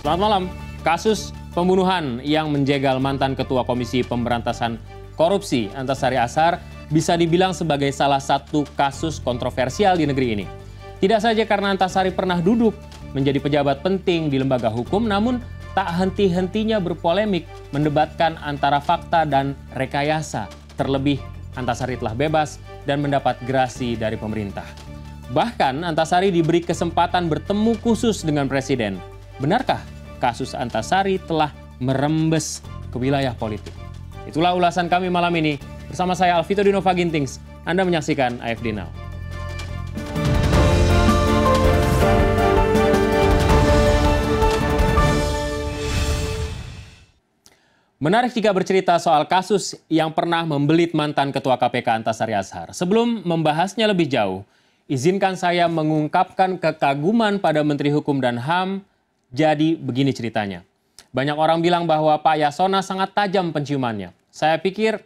Selamat malam. Kasus pembunuhan yang menjegal mantan Ketua Komisi Pemberantasan Korupsi Antasari Azhar bisa dibilang sebagai salah satu kasus kontroversial di negeri ini. Tidak saja karena Antasari pernah duduk menjadi pejabat penting di lembaga hukum, namun tak henti-hentinya berpolemik mendebatkan antara fakta dan rekayasa. Terlebih Antasari telah bebas dan mendapat grasi dari pemerintah. Bahkan Antasari diberi kesempatan bertemu khusus dengan Presiden. Benarkah kasus Antasari telah merembes ke wilayah politik? Itulah ulasan kami malam ini. Bersama saya Alvito Dinova Gintings. Anda menyaksikan AFD Now. Menarik jika bercerita soal kasus yang pernah membelit mantan Ketua KPK Antasari Azhar. Sebelum membahasnya lebih jauh, izinkan saya mengungkapkan kekaguman pada Menteri Hukum dan HAM. Jadi begini ceritanya. Banyak orang bilang bahwa Pak Yasona sangat tajam penciumannya. Saya pikir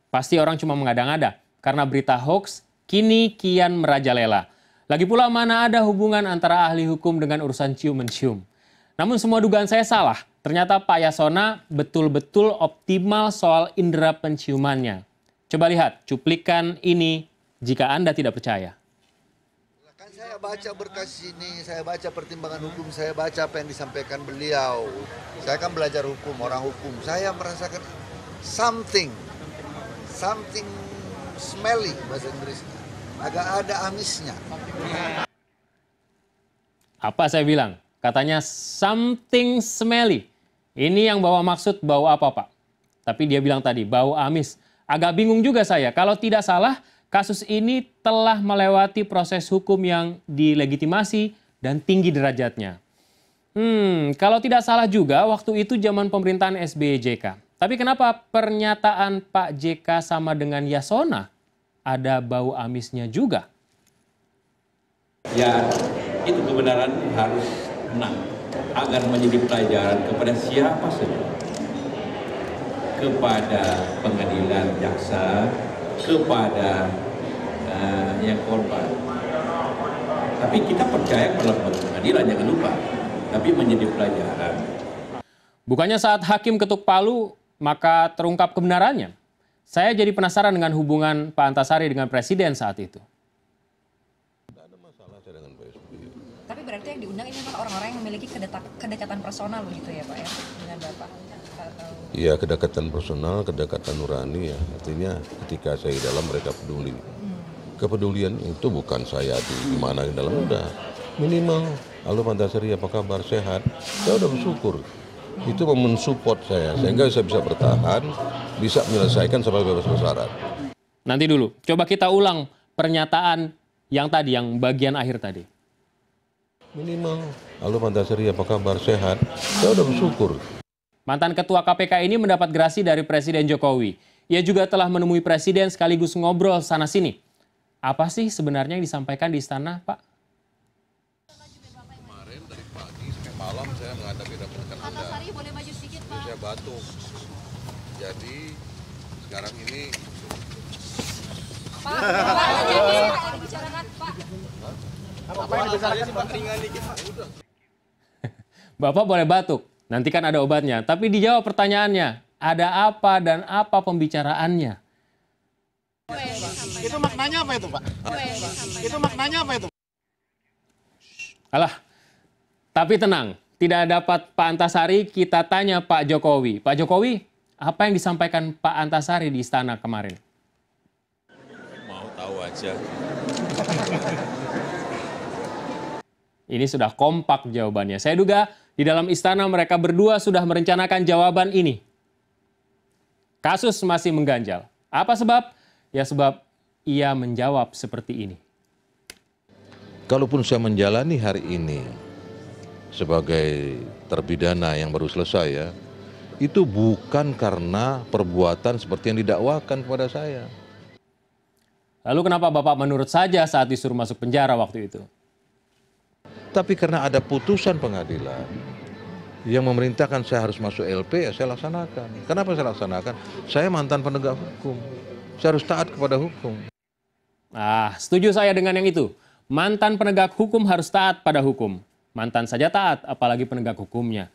pasti orang cuma mengada-ngada karena berita hoax kini kian merajalela. Lagi pula mana ada hubungan antara ahli hukum dengan urusan cium-mencium. Namun semua dugaan saya salah. Ternyata Pak Yasona betul-betul optimal soal indera penciumannya. Coba lihat cuplikan ini jika Anda tidak percaya. Saya baca berkas ini, saya baca pertimbangan hukum, saya baca apa yang disampaikan beliau. Saya kan belajar hukum, orang hukum. Saya merasakan something smelly bahasa Inggrisnya. Agak ada amisnya. Apa saya bilang? Katanya something smelly. Ini yang bawa maksud bau apa, Pak? Tapi dia bilang tadi bau amis. Agak bingung juga saya. Kalau tidak salah, kasus ini telah melewati proses hukum yang dilegitimasi dan tinggi derajatnya. Kalau tidak salah juga waktu itu zaman pemerintahan SBY JK. Tapi kenapa pernyataan Pak JK sama dengan Yasona ada bau amisnya juga? Ya, itu kebenaran harus menang agar menjadi pelajaran kepada siapa saja. Kepada pengadilan, jaksa, kepada yang korban. Tapi kita percaya pada pengadilan, jangan lupa. Tapi menjadi pelajaran. Bukannya saat hakim ketuk palu, maka terungkap kebenarannya. Saya jadi penasaran dengan hubungan Pak Antasari dengan Presiden saat itu. Tidak ada masalah saya dengan Pak SBY. Tapi berarti yang diundang ini memang orang-orang yang memiliki kedekatan personal begitu ya Pak ya dengan Bapak? Iya, kedekatan personal, kedekatan nurani ya. Artinya ketika saya di dalam mereka peduli. Kepedulian itu bukan saya di mana di dalam, udah minimal. Halo Pak Antasari, apa kabar, sehat? Saya udah bersyukur. Itu mensupport saya sehingga saya bisa bertahan, bisa menyelesaikan sampai bebas bersyarat. Nanti dulu, coba kita ulang pernyataan yang tadi, yang bagian akhir tadi. Minimal. Halo Pak Antasari, apa kabar, sehat? Saya udah bersyukur. Mantan Ketua KPK ini mendapat grasi dari Presiden Jokowi. Ia juga telah menemui Presiden sekaligus ngobrol sana-sini. Apa sih sebenarnya yang disampaikan di istana, Pak? Kemarin dari pagi sampai malam saya menghadapi rekan-rekan Anda. Antasari boleh maju sedikit Pak. Saya batuk. Jadi sekarang ini Pak, Pak, dibicarakan Pak. apa yang dibicarakan Pak? Ringan dikit Pak. Udah. Bapak boleh batuk, nanti kan ada obatnya. Tapi dijawab pertanyaannya, ada apa dan apa pembicaraannya? Itu maknanya apa itu, Pak? Itu maknanya apa itu? Alah, tapi tenang, tidak dapat Pak Antasari, kita tanya Pak Jokowi. Pak Jokowi, apa yang disampaikan Pak Antasari di istana kemarin? Mau tahu aja. Ini sudah kompak jawabannya. Saya duga di dalam istana mereka berdua sudah merencanakan jawaban ini. Kasus masih mengganjal. Apa sebab? Ya sebab ia menjawab seperti ini. Kalaupun saya menjalani hari ini sebagai terpidana yang baru selesai ya, itu bukan karena perbuatan seperti yang didakwakan kepada saya. Lalu kenapa Bapak menurut saja saat disuruh masuk penjara waktu itu? Tapi karena ada putusan pengadilan yang memerintahkan saya harus masuk LP, ya saya laksanakan. Kenapa saya laksanakan? Saya mantan penegak hukum. Saya harus taat kepada hukum. Setuju saya dengan yang itu. Mantan penegak hukum harus taat pada hukum. Mantan saja taat, apalagi penegak hukumnya.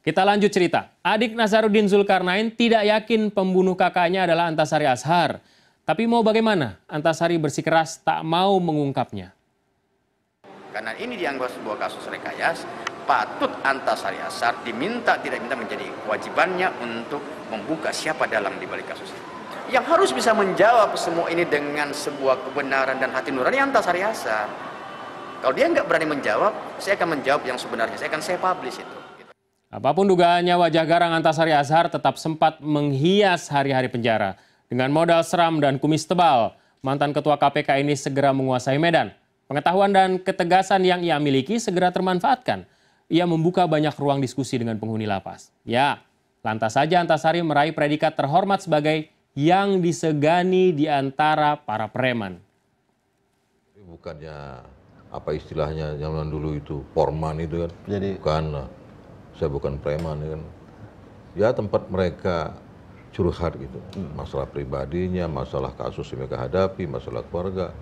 Kita lanjut cerita. Adik Nazaruddin Zulkarnain tidak yakin pembunuh kakaknya adalah Antasari Ashar. Tapi mau bagaimana? Antasari bersikeras tak mau mengungkapnya. Karena ini dianggap sebuah kasus rekayasa, patut Antasari Ashar tidak diminta menjadi kewajibannya untuk membuka siapa dalang di balik kasus ini. Yang harus bisa menjawab semua ini dengan sebuah kebenaran dan hati nurani Antasari Ashar. Kalau dia nggak berani menjawab, saya akan menjawab yang sebenarnya. Saya publish itu. Apapun dugaannya, wajah garang Antasari Ashar tetap sempat menghias hari-hari penjara. Dengan modal seram dan kumis tebal, mantan ketua KPK ini segera menguasai medan. Pengetahuan dan ketegasan yang ia miliki segera termanfaatkan. Ia membuka banyak ruang diskusi dengan penghuni lapas. Ya, lantas saja Antasari meraih predikat terhormat sebagai yang disegani di antara para preman. Bukannya apa istilahnya zaman dulu itu, porman itu kan. Jadi bukan lah. Saya bukan preman kan. Ya tempat mereka curhat gitu. Masalah pribadinya, masalah kasus yang mereka hadapi, masalah keluarga.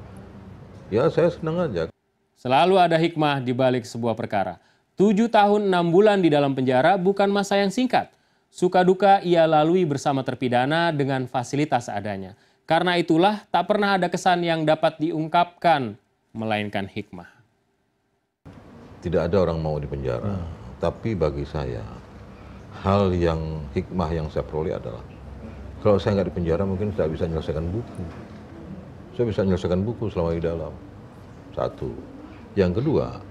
Ya saya senang aja. Selalu ada hikmah di balik sebuah perkara. 7 tahun 6 bulan di dalam penjara bukan masa yang singkat. Suka duka ia lalui bersama terpidana dengan fasilitas adanya. Karena itulah tak pernah ada kesan yang dapat diungkapkan, melainkan hikmah. Tidak ada orang mau di penjara. Tapi bagi saya, hal yang hikmah yang saya peroleh adalah, kalau saya nggak di penjara mungkin saya bisa menyelesaikan buku. Saya bisa menyelesaikan buku selama di dalam. Satu. Yang kedua,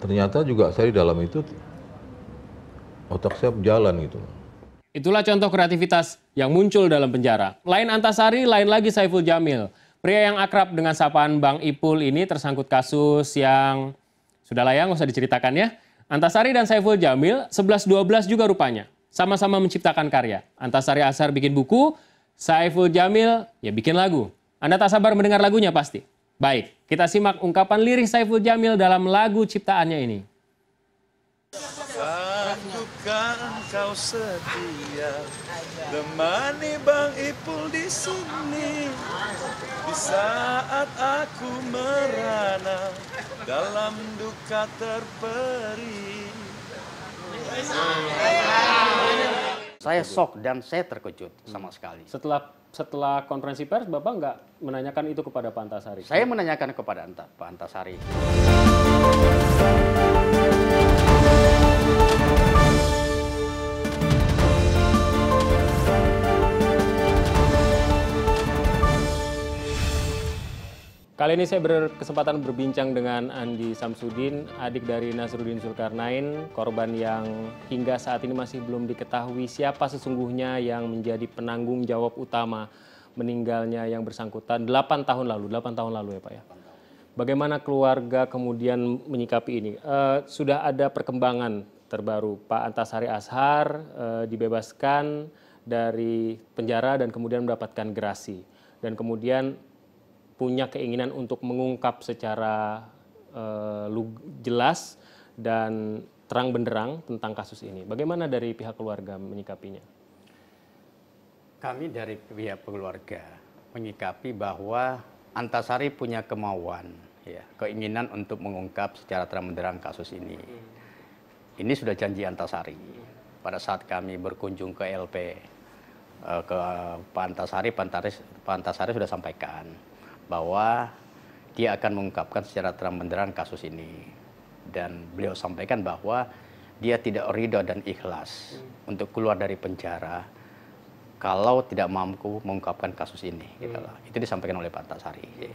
ternyata juga saya di dalam itu, otak saya berjalan gitu. Itulah contoh kreativitas yang muncul dalam penjara. Lain Antasari, lain lagi Saiful Jamil. Pria yang akrab dengan sapaan Bang Ipul ini tersangkut kasus yang sudah lah ya, nggak usah diceritakan ya. Antasari dan Saiful Jamil 11-12 juga rupanya. Sama-sama menciptakan karya. Antasari Ashar bikin buku, Saiful Jamil ya bikin lagu. Anda tak sabar mendengar lagunya pasti? Baik, kita simak ungkapan lirik Saiful Jamil dalam lagu ciptaannya ini. Lakukan kau setia, temani Bang Ipul di sini. Di saat aku merana dalam duka terperi. Saya shock dan saya terkejut sama sekali. Setelah konferensi pers, Bapak nggak menanyakan itu kepada Pak Antasari? Saya menanyakan kepada Pak Antasari. Kali ini saya berkesempatan berbincang dengan Andi Samsudin, adik dari Nazaruddin Zulkarnain, korban yang hingga saat ini masih belum diketahui siapa sesungguhnya yang menjadi penanggung jawab utama meninggalnya yang bersangkutan 8 tahun lalu ya Pak ya. Bagaimana keluarga kemudian menyikapi ini? Sudah ada perkembangan terbaru, Pak Antasari Ashar dibebaskan dari penjara dan kemudian mendapatkan gerasi. Dan kemudian punya keinginan untuk mengungkap secara jelas dan terang benderang tentang kasus ini. Bagaimana dari pihak keluarga menyikapinya? Kami dari pihak keluarga menyikapi bahwa Antasari punya kemauan, ya, keinginan untuk mengungkap secara terang benderang kasus ini. Ini sudah janji Antasari. Pada saat kami berkunjung ke LP, ke Pak Antasari sudah sampaikan bahwa dia akan mengungkapkan secara terang benderang kasus ini. Dan beliau sampaikan bahwa dia tidak ridho dan ikhlas untuk keluar dari penjara kalau tidak mampu mengungkapkan kasus ini. Gitu lah. Itu disampaikan oleh Pak Antasari.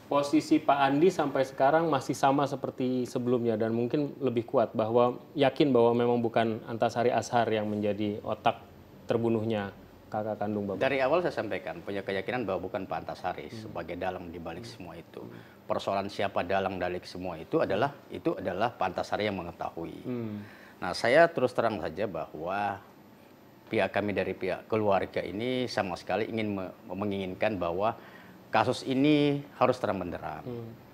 Posisi Pak Andi sampai sekarang masih sama seperti sebelumnya dan mungkin lebih kuat, bahwa yakin bahwa memang bukan Antasari Ashar yang menjadi otak terbunuhnya kakak kandung Bapak. Dari awal saya sampaikan punya keyakinan bahwa bukan Pak Antasari sebagai dalang di balik semua itu. Persoalan siapa dalang balik semua itu adalah Pak Antasari yang mengetahui. Nah, saya terus terang saja bahwa pihak kami dari pihak keluarga ini sama sekali menginginkan bahwa kasus ini harus terang benderang.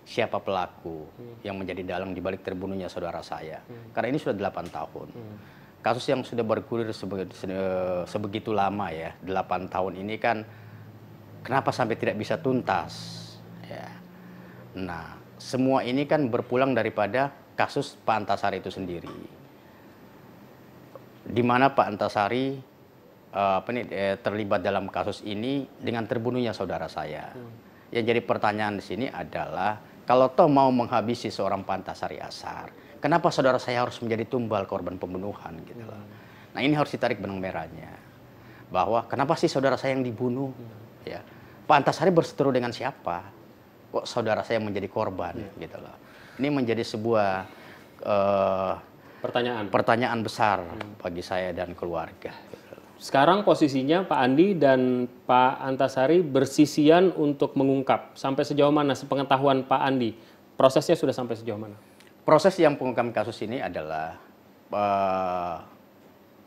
Siapa pelaku yang menjadi dalang di balik terbunuhnya saudara saya. Karena ini sudah 8 tahun. Kasus yang sudah bergulir sebegitu lama ya, 8 tahun ini kan kenapa sampai tidak bisa tuntas? Ya. Nah, semua ini kan berpulang daripada kasus Pak Antasari itu sendiri. di mana Pak Antasari terlibat dalam kasus ini dengan terbunuhnya saudara saya. Yang jadi pertanyaan di sini adalah, kalau toh mau menghabisi seorang Pak Antasari Ashar, kenapa saudara saya harus menjadi tumbal korban pembunuhan gitu loh. Nah, ini harus ditarik benang merahnya. Bahwa kenapa sih saudara saya yang dibunuh? Ya. Pak Antasari berseteru dengan siapa? Kok saudara saya menjadi korban gitu loh. Ini menjadi sebuah pertanyaan besar bagi saya dan keluarga. Sekarang posisinya Pak Andi dan Pak Antasari bersisian untuk mengungkap. Sampai sejauh mana sepengetahuan Pak Andi? Prosesnya sudah sampai sejauh mana? Proses yang pengungkapan kasus ini adalah,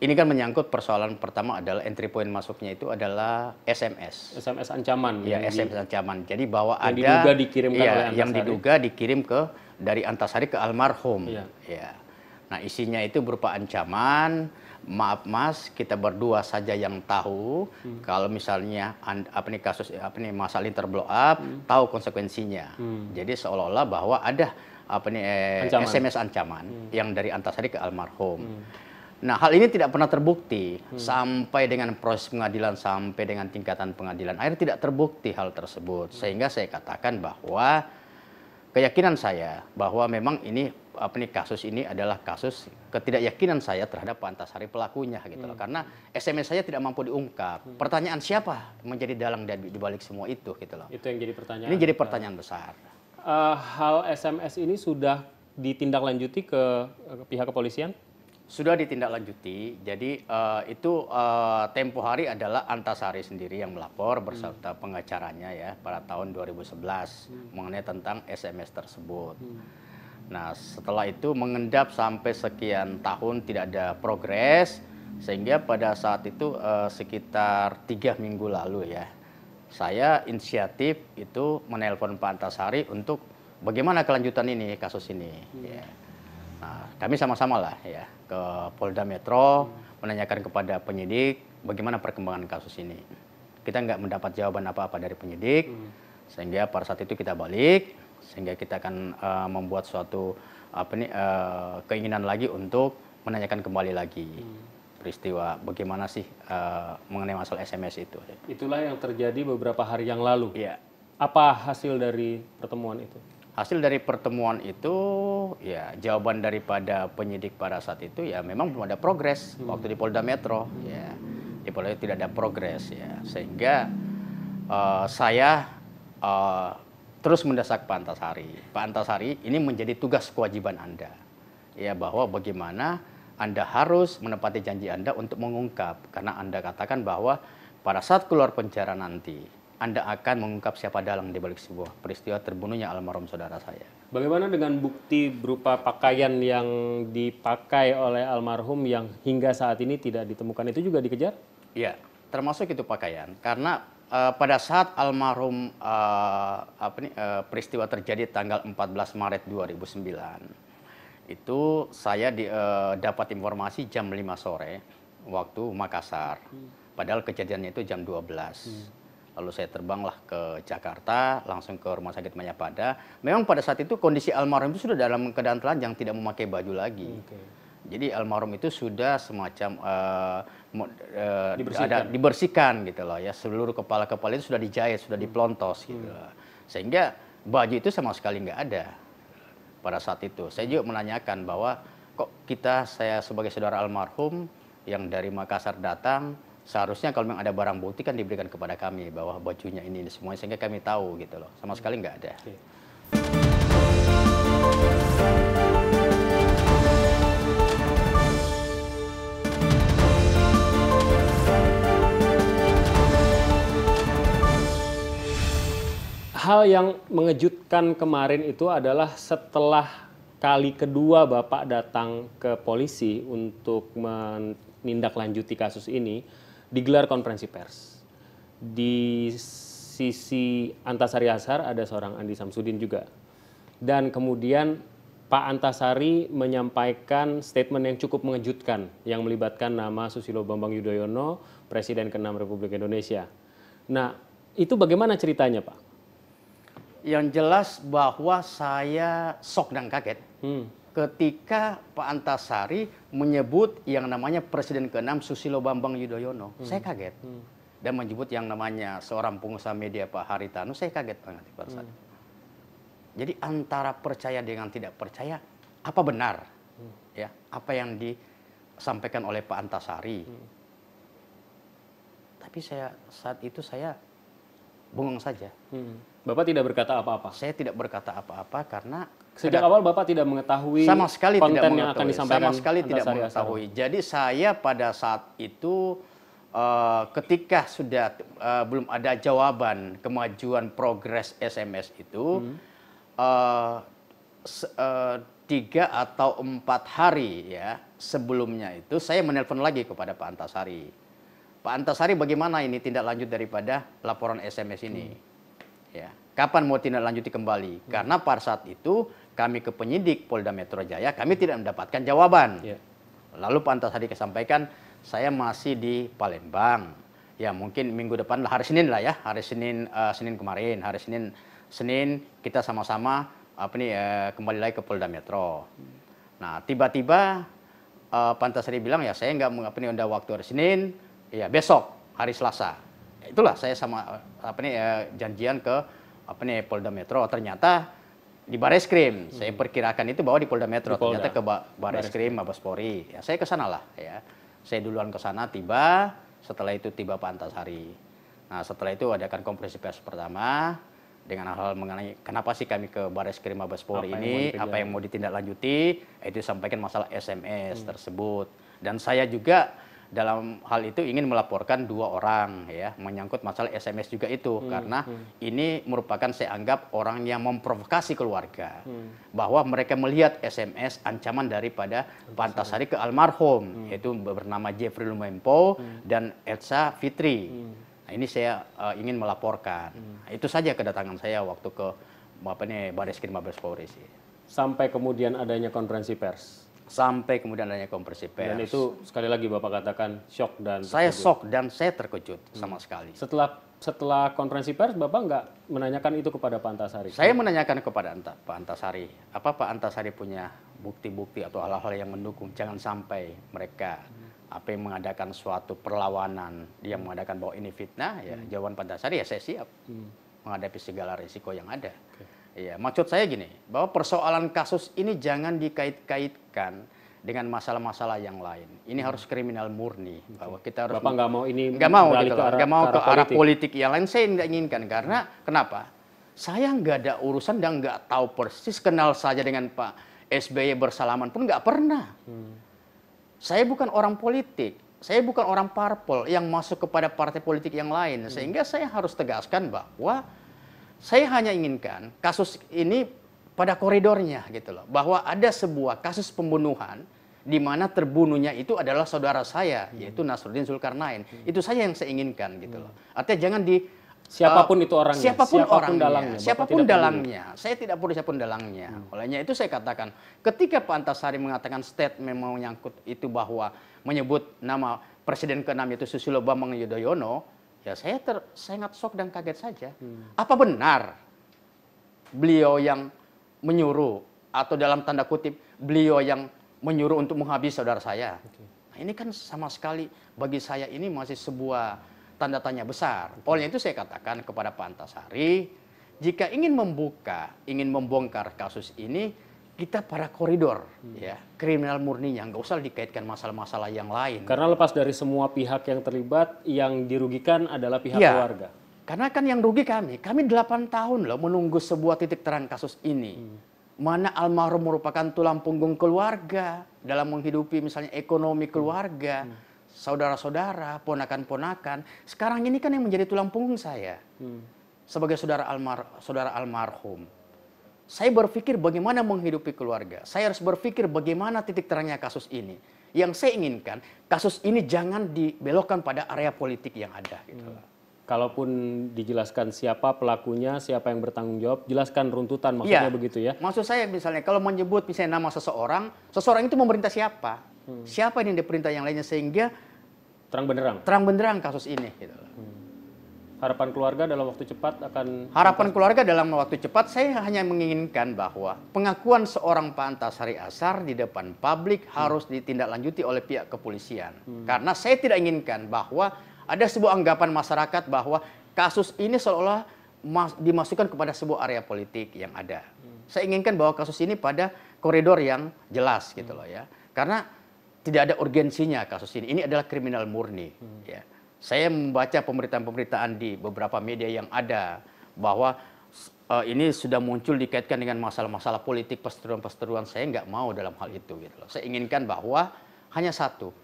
ini kan menyangkut persoalan pertama adalah entry point masuknya itu adalah SMS. SMS ancaman. Ya, SMS ancaman. Jadi bahwa yang ada diduga dikirimkan oleh Antasari. Yang diduga dikirim dari Antasari ke almarhum. Ya. Nah, isinya itu berupa ancaman, maaf Mas, kita berdua saja yang tahu kalau misalnya masalah ini terblow up, tahu konsekuensinya. Jadi seolah-olah bahwa ada SMS ancaman yang dari Antasari ke almarhum. Nah, hal ini tidak pernah terbukti sampai dengan proses pengadilan, sampai dengan tingkatan pengadilan. Akhirnya tidak terbukti hal tersebut. Sehingga saya katakan bahwa keyakinan saya bahwa memang ini kasus ini adalah kasus ketidakyakinan saya terhadap Pak Antasari pelakunya gitu loh. Karena SMS saya tidak mampu diungkap. Pertanyaan siapa menjadi dalang di balik semua itu gitu loh. Itu yang jadi pertanyaan. Ini jadi pertanyaan besar. Hal SMS ini sudah ditindaklanjuti ke pihak kepolisian? Sudah ditindaklanjuti. Jadi itu tempo hari adalah Antasari sendiri yang melapor beserta pengacaranya ya pada tahun 2011 mengenai tentang SMS tersebut. Nah, setelah itu mengendap sampai sekian tahun tidak ada progres, sehingga pada saat itu sekitar 3 minggu lalu ya, saya inisiatif itu menelpon Pak Antasari untuk bagaimana kelanjutan ini, kasus ini. Ya. Nah, kami sama-sama lah ya ke Polda Metro menanyakan kepada penyidik bagaimana perkembangan kasus ini. Kita nggak mendapat jawaban apa-apa dari penyidik, sehingga pada saat itu kita balik, sehingga kita akan membuat suatu keinginan lagi untuk menanyakan kembali lagi peristiwa bagaimana sih mengenai masalah SMS itu. Itulah yang terjadi beberapa hari yang lalu. Iya. Apa hasil dari pertemuan itu? Hasil dari pertemuan itu ya jawaban daripada penyidik pada saat itu ya memang belum ada progres waktu di Polda Metro ya. Di Polda tidak ada progres ya. Sehingga saya terus mendesak Pak Antasari. Pak Antasari, ini menjadi tugas kewajiban Anda. Ya, bahwa bagaimana Anda harus menepati janji Anda untuk mengungkap. Karena Anda katakan bahwa pada saat keluar penjara nanti, Anda akan mengungkap siapa dalang di balik sebuah peristiwa terbunuhnya almarhum saudara saya. Bagaimana dengan bukti berupa pakaian yang dipakai oleh almarhum yang hingga saat ini tidak ditemukan, itu juga dikejar? Iya, termasuk itu pakaian. Karena pada saat almarhum peristiwa terjadi tanggal 14 Maret 2009, itu saya dapat informasi jam 5 sore waktu Makassar. Padahal kejadiannya itu jam 12. Lalu saya terbanglah ke Jakarta, langsung ke Rumah Sakit Mayapada. Memang pada saat itu kondisi almarhum itu sudah dalam keadaan telanjang, tidak memakai baju lagi. Jadi almarhum itu sudah semacam dibersihkan gitu loh ya, seluruh kepala-kepala itu sudah dijahit, sudah dipelontos gitu loh. Sehingga baju itu sama sekali nggak ada pada saat itu. Saya juga menanyakan bahwa kok saya sebagai saudara almarhum yang dari Makassar datang, seharusnya kalau memang ada barang bukti kan diberikan kepada kami bahwa bajunya ini semuanya, sehingga kami tahu gitu loh. Sama sekali nggak ada. Hal yang mengejutkan kemarin itu adalah setelah kali kedua Bapak datang ke polisi untuk menindaklanjuti kasus ini, digelar konferensi pers. Di sisi Antasari Ashar ada seorang Andi Samsudin juga. Dan kemudian Pak Antasari menyampaikan statement yang cukup mengejutkan yang melibatkan nama Susilo Bambang Yudhoyono, Presiden ke-6 Republik Indonesia. Nah, itu bagaimana ceritanya, Pak? Yang jelas bahwa saya shock dan kaget ketika Pak Antasari menyebut yang namanya Presiden ke-6 Susilo Bambang Yudhoyono. Saya kaget. Dan menyebut yang namanya seorang pengusaha media Pak Haritanu, saya kaget banget pada saat itu. Jadi antara percaya dengan tidak percaya, apa benar ya apa yang disampaikan oleh Pak Antasari? Tapi saat itu saya bengong saja. Bapak tidak berkata apa-apa? Saya tidak berkata apa-apa karena sejak awal Bapak tidak mengetahui sama sekali konten tidak yang akan disampaikan. Sama sekali tidak mengetahui. Jadi saya pada saat itu ketika sudah belum ada jawaban kemajuan progres SMS itu 3 atau 4 hari ya sebelumnya itu saya menelpon lagi kepada Pak Antasari. Pak Antasari, bagaimana ini tindak lanjut daripada laporan SMS ini? Ya, kapan mau tindak lanjuti kembali? Karena pada saat itu kami ke penyidik Polda Metro Jaya, kami tidak mendapatkan jawaban. Lalu Pak Antasari sampaikan, saya masih di Palembang. Ya mungkin minggu depan hari Senin lah ya, hari Senin kemarin, hari Senin kita sama-sama kembali lagi ke Polda Metro. Nah tiba-tiba Pak Antasari bilang ya saya nggak udah waktu hari Senin, ya besok hari Selasa. Itulah saya sama janjian ke Polda Metro. Ternyata di Bareskrim. Saya perkirakan itu bahwa di Polda Metro. Ternyata ke Bareskrim, Mabes Polri. Ya saya ke sana lah ya. Saya duluan ke sana tiba, setelah itu tiba Pak Antasari. Nah, setelah itu adakan konferensi pers pertama dengan hal-hal mengenai kenapa sih kami ke Bareskrim Mabes Polri ini, apa yang mau ditindaklanjuti, itu sampaikan masalah SMS tersebut. Dan saya juga dalam hal itu ingin melaporkan 2 orang ya menyangkut masalah SMS juga itu karena ini merupakan saya anggap orang yang memprovokasi keluarga bahwa mereka melihat SMS ancaman daripada Pak Antasari ke almarhum yaitu bernama Jeffrey Lumempo dan Elsa Fitri. Nah, ini saya ingin melaporkan. Nah, itu saja kedatangan saya waktu ke Bareskrim Mabes Polri sih. Sampai kemudian adanya konferensi pers. Sampai kemudian adanya konferensi pers. Dan itu sekali lagi Bapak katakan shock dan saya shock dan saya terkejut sama sekali. Setelah konferensi pers Bapak nggak menanyakan itu kepada Pak Antasari? Saya menanyakan kepada Pak Antasari, apa Pak Antasari punya bukti-bukti atau hal-hal yang mendukung jangan sampai mereka yang mengadakan suatu perlawanan, dia mengadakan bahwa ini fitnah, ya jawaban Pak Antasari ya saya siap menghadapi segala risiko yang ada. Ya, maksud saya gini, bahwa persoalan kasus ini jangan dikait-kaitkan dengan masalah-masalah yang lain. Ini harus kriminal murni. Bahwa kita harus Bapak nggak mau ini nggak mau gitu, nggak mau ke arah politik yang lain. Saya tidak inginkan karena kenapa? Saya nggak ada urusan dan nggak tahu persis, kenal saja dengan Pak SBY bersalaman pun nggak pernah. Saya bukan orang politik. Saya bukan orang parpol yang masuk kepada partai politik yang lain. Sehingga saya harus tegaskan bahwa saya hanya inginkan kasus ini pada koridornya gitu loh. Bahwa ada sebuah kasus pembunuhan di mana terbunuhnya itu adalah saudara saya, yaitu Nasruddin Zulkarnain. Itu saja yang saya inginkan gitu loh. Artinya jangan siapapun itu orangnya, siapapun dalangnya. Siapapun dalangnya. Saya tidak perlu siapapun dalangnya. Olehnya itu saya katakan, ketika Pak Antasari mengatakan statement menyangkut itu bahwa menyebut nama Presiden ke-6 itu Susilo Bambang Yudhoyono, ya saya sangat shock dan kaget saja. Apa benar beliau yang menyuruh atau dalam tanda kutip beliau yang menyuruh untuk menghabisi saudara saya? Nah, ini kan sama sekali bagi saya ini masih sebuah tanda tanya besar. Oleh itu saya katakan kepada Pak Antasari, jika ingin membongkar kasus ini, kita pada koridor, ya kriminal murninya, nggak usah dikaitkan masalah-masalah yang lain. Karena lepas dari semua pihak yang terlibat, yang dirugikan adalah pihak keluarga. Karena kan yang rugi kami 8 tahun loh menunggu sebuah titik terang kasus ini. Mana almarhum merupakan tulang punggung keluarga dalam menghidupi misalnya ekonomi keluarga. Saudara-saudara, ponakan-ponakan. Sekarang ini kan yang menjadi tulang punggung saya. Sebagai saudara almarhum. Saya berpikir bagaimana menghidupi keluarga. Saya harus berpikir bagaimana titik terangnya kasus ini. Yang saya inginkan, kasus ini jangan dibelokkan pada area politik yang ada. Gitu. Kalaupun dijelaskan siapa pelakunya, siapa yang bertanggung jawab, jelaskan runtutan, maksudnya begitu ya? Maksud saya misalnya, kalau menyebut misalnya nama seseorang itu memerintah siapa? Siapa yang diperintah yang lainnya sehingga terang benderang kasus ini. Gitu. Harapan keluarga dalam waktu cepat akan... Harapan keluarga dalam waktu cepat, saya hanya menginginkan bahwa pengakuan seorang Pak Antasari Ashar di depan publik harus ditindaklanjuti oleh pihak kepolisian. Karena saya tidak inginkan bahwa ada sebuah anggapan masyarakat bahwa kasus ini seolah-olah dimasukkan kepada sebuah area politik yang ada. Saya inginkan bahwa kasus ini pada koridor yang jelas gitu loh ya. Karena tidak ada urgensinya kasus ini. Ini adalah kriminal murni ya. Saya membaca pemberitaan-pemberitaan di beberapa media yang ada bahwa ini sudah muncul dikaitkan dengan masalah-masalah politik, perseteruan-perseteruan. Saya nggak mau dalam hal itu gitu loh. Saya inginkan bahwa hanya satu,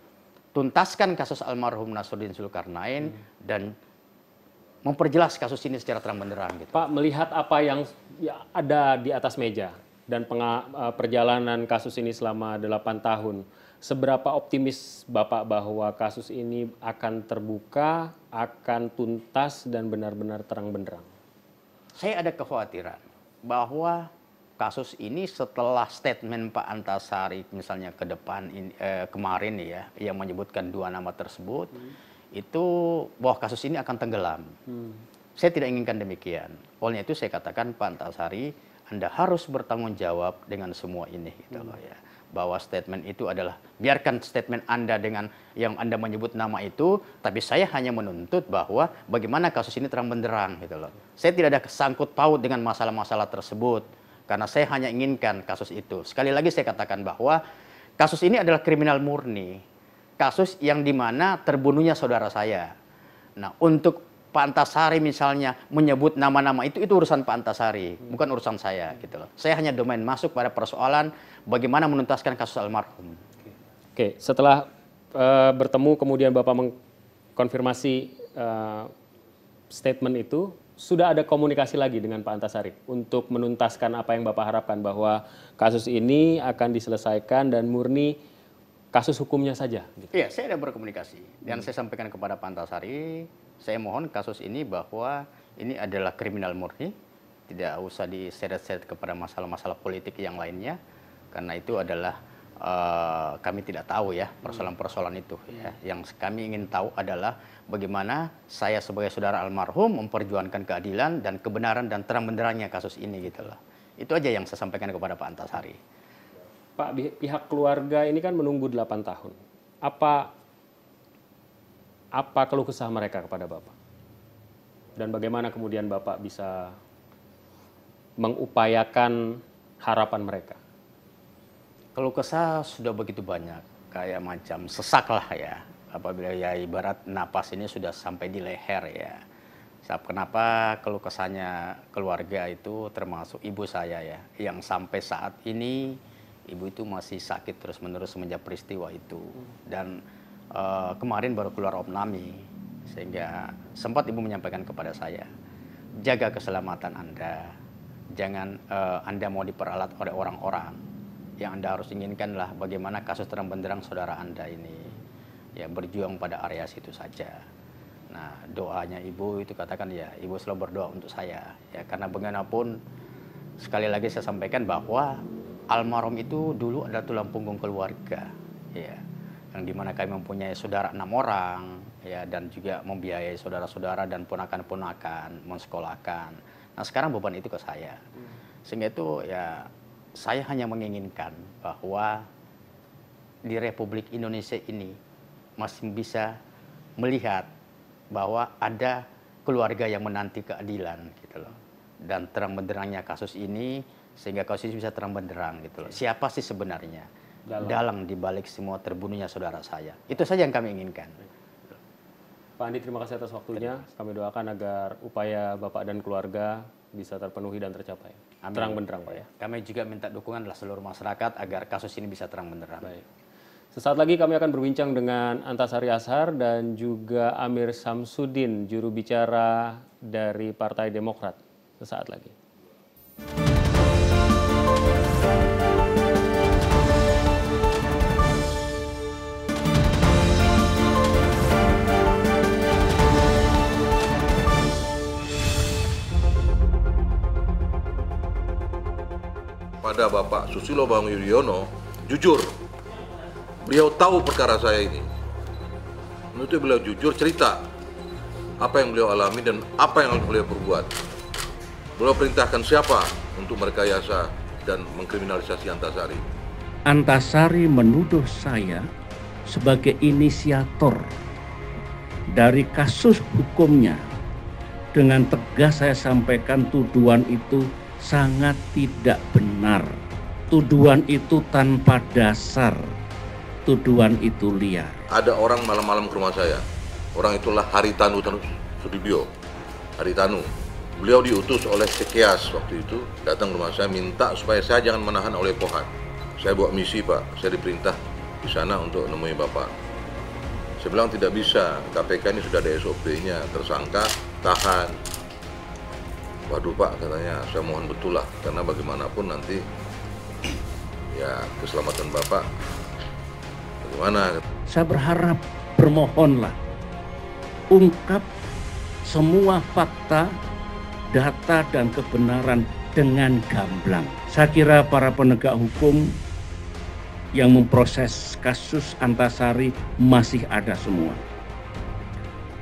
tuntaskan kasus almarhum Nasruddin Zulkarnain dan memperjelas kasus ini secara terang benderang gitu. Pak, melihat apa yang ada di atas meja dan perjalanan kasus ini selama 8 tahun, seberapa optimis Bapak bahwa kasus ini akan terbuka, akan tuntas dan benar-benar terang benderang? Saya ada kekhawatiran bahwa kasus ini setelah statement Pak Antasari misalnya ke depan kemarin ya, yang menyebutkan 2 nama tersebut, itu bahwa kasus ini akan tenggelam. Saya tidak inginkan demikian. Oleh itu saya katakan Pak Antasari, Anda harus bertanggung jawab dengan semua ini gitu loh ya. Bahwa statement itu adalah, biarkan statement Anda dengan yang Anda menyebut nama itu, tapi saya hanya menuntut bahwa bagaimana kasus ini terang benderang gitu loh. Saya tidak ada kesangkut paut dengan masalah-masalah tersebut, karena saya hanya inginkan kasus itu. Sekali lagi saya katakan bahwa kasus ini adalah kriminal murni, kasus yang dimana terbunuhnya saudara saya. Nah, untuk Pak Antasari misalnya menyebut nama-nama itu urusan Pak Antasari, bukan urusan saya gitu loh. Saya hanya domain masuk pada persoalan bagaimana menuntaskan kasus almarhum. Oke, setelah bertemu kemudian Bapak mengkonfirmasi statement itu, sudah ada komunikasi lagi dengan Pak Antasari untuk menuntaskan apa yang Bapak harapkan bahwa kasus ini akan diselesaikan dan murni kasus hukumnya saja? Gitu. Iya, saya ada berkomunikasi dan saya sampaikan kepada Pak Antasari, saya mohon kasus ini bahwa ini adalah kriminal murni, tidak usah diseret-seret kepada masalah-masalah politik yang lainnya, karena itu adalah kami tidak tahu ya persoalan-persoalan itu. Ya. Yang kami ingin tahu adalah bagaimana saya sebagai saudara almarhum memperjuangkan keadilan dan kebenaran dan terang benderangnya kasus ini gitu loh. Itu aja yang saya sampaikan kepada Pak Antasari. Pak, pihak keluarga ini kan menunggu 8 tahun. Apa keluh kesah mereka kepada Bapak? Dan bagaimana kemudian Bapak bisa mengupayakan harapan mereka? Keluh kesah sudah begitu banyak, kayak macam sesak lah ya. Apabila ya ibarat napas ini sudah sampai di leher ya. Kenapa keluh kesahnya keluarga itu termasuk ibu saya ya, yang sampai saat ini ibu itu masih sakit terus-menerus semenjak peristiwa itu. Dan kemarin baru keluar opname, sehingga sempat ibu menyampaikan kepada saya, jaga keselamatan Anda, jangan Anda mau diperalat oleh orang-orang. Yang Anda harus inginkanlah bagaimana kasus terang benderang saudara Anda ini, ya berjuang pada area situ saja. Nah, doanya ibu itu katakan ya, ibu selalu berdoa untuk saya, ya karena bagaimanapun sekali lagi saya sampaikan bahwa almarhum itu dulu adalah tulang punggung keluarga, ya. Yang dimana kami mempunyai saudara 6 orang, ya, dan juga membiayai saudara-saudara dan ponakan-ponakan, mensekolahkan. Nah sekarang beban itu ke saya, sehingga itu ya saya hanya menginginkan bahwa di Republik Indonesia ini masih bisa melihat bahwa ada keluarga yang menanti keadilan gitu loh, dan terang benderangnya kasus ini, sehingga kasus ini bisa terang benderang gitu loh. Siapa sih sebenarnya dalang dibalik semua terbunuhnya saudara saya. Itu saja yang kami inginkan. Pak Andi, terima kasih atas waktunya. Kami doakan agar upaya Bapak dan keluarga bisa terpenuhi dan tercapai. Amin. Terang benderang, Pak ya. Kami juga minta dukungan seluruh masyarakat agar kasus ini bisa terang benderang. Baik. Sesaat lagi kami akan berbincang dengan Antasari Ashar dan juga Amir Samsudin, juru bicara dari Partai Demokrat. Sesaat lagi. Pada Bapak Susilo Bambang Yudhoyono, jujur, beliau tahu perkara saya ini. Menurut beliau jujur cerita apa yang beliau alami dan apa yang harus beliau perbuat. Beliau perintahkan siapa untuk merekayasa dan mengkriminalisasi Antasari. Antasari menuduh saya sebagai inisiator dari kasus hukumnya. Dengan tegas saya sampaikan tuduhan itu sangat tidak benar. Tuduhan itu tanpa dasar. Tuduhan itu liar. Ada orang malam-malam ke rumah saya. Orang itulah Haritanu Sudibyo. Haritanu. Beliau diutus oleh Sekias waktu itu datang ke rumah saya minta supaya saya jangan menahan oleh Pohat. Saya buat misi, Pak. Saya diperintah di sana untuk nemui Bapak. Saya bilang tidak bisa, KPK ini sudah ada SOP-nya, tersangka, tahan. Waduh Pak, katanya, saya mohon betul lah, karena bagaimanapun nanti ya keselamatan Bapak, bagaimana? Saya berharap, bermohonlah, ungkap semua fakta, data, dan kebenaran dengan gamblang. Saya kira para penegak hukum yang memproses kasus Antasari masih ada semua.